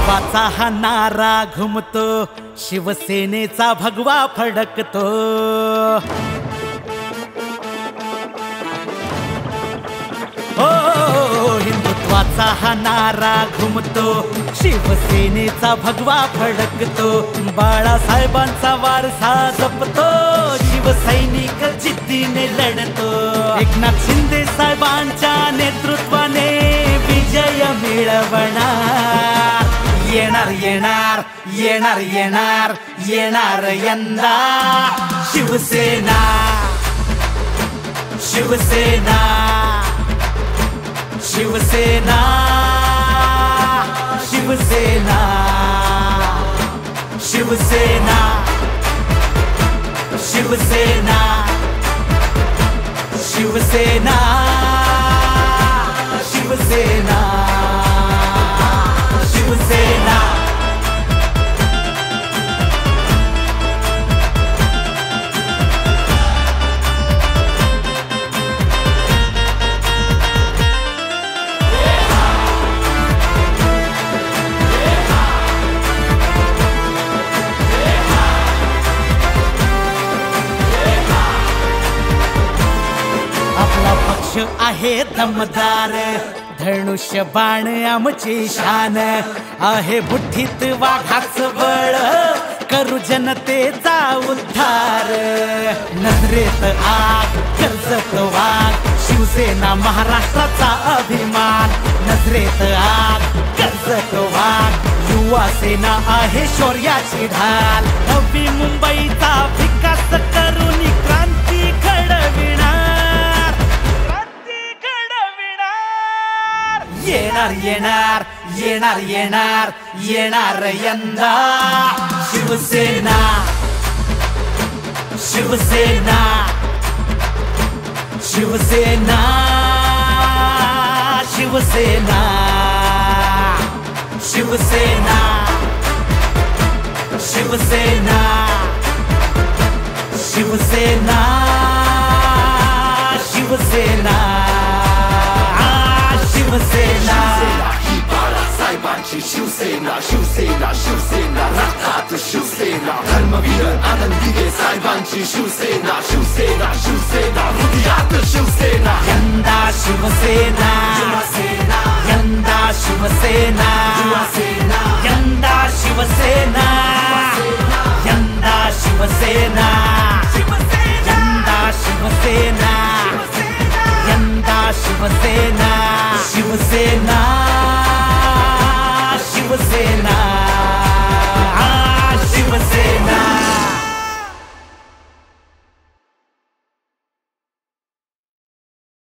हिंदुत्वाचा हा नारा घुमतो, शिवसेनेचा भगवा फडकतो. हो, हिंदुत्वाचा हा नारा घुमतो, शिवसेनेचा भगवा फडकतो. बाळासाहेबांचा वारसा जपतो, शिवसैनिक जिद्दीने लढतो. एकनाथ शिंदे साहेबांच्या नेतृत्वाने विजय मिळवणार. येणार येणार येणार येणार येणार यंदा शिवसेना, शिवसेना, शिवसेना, शिवसेना, शिवसेना, शिवसेना, शिवसेना, शिवसेना, शिवसेना. आहे दमदार, धनुष्य बाण आमची शान. आहे बुद्धीत वाघाचं बळ, करू जनतेचा उद्धार. नजरेत आग, कर्जत वाघ, शिवसेना महाराष्ट्राचा अभिमान. नजरेत आग, कर्जत वाघ, युवा सेना आहे शौर्याची ढाल. नवी मुंबईचा विकास करून क्रांती घडविणार. येणार येणार येणार येणार येणार यंदा शिवसेना, शिवसेना, शिवसेना, शिवसेना, शिवसेना, शिवसेना, शिवसेना, शिवसेना, शिवसेना. ही बाळासाहेबांची शिवसेना, शिवसेना, शिवसेना, रक्तात शिवसेना. धर्मवीर आनंदी साहेबांची शिवसेना, शिवसेना, शिवसेना, हृदयात शिवसेना. यंदा शिवसेना, यंदा शिवसेना, यंदा शिवसेना, यंदा शिवसेना, यंदा शिवसेना, यंदा शिवसेना, शिवसेना, शिवसेना.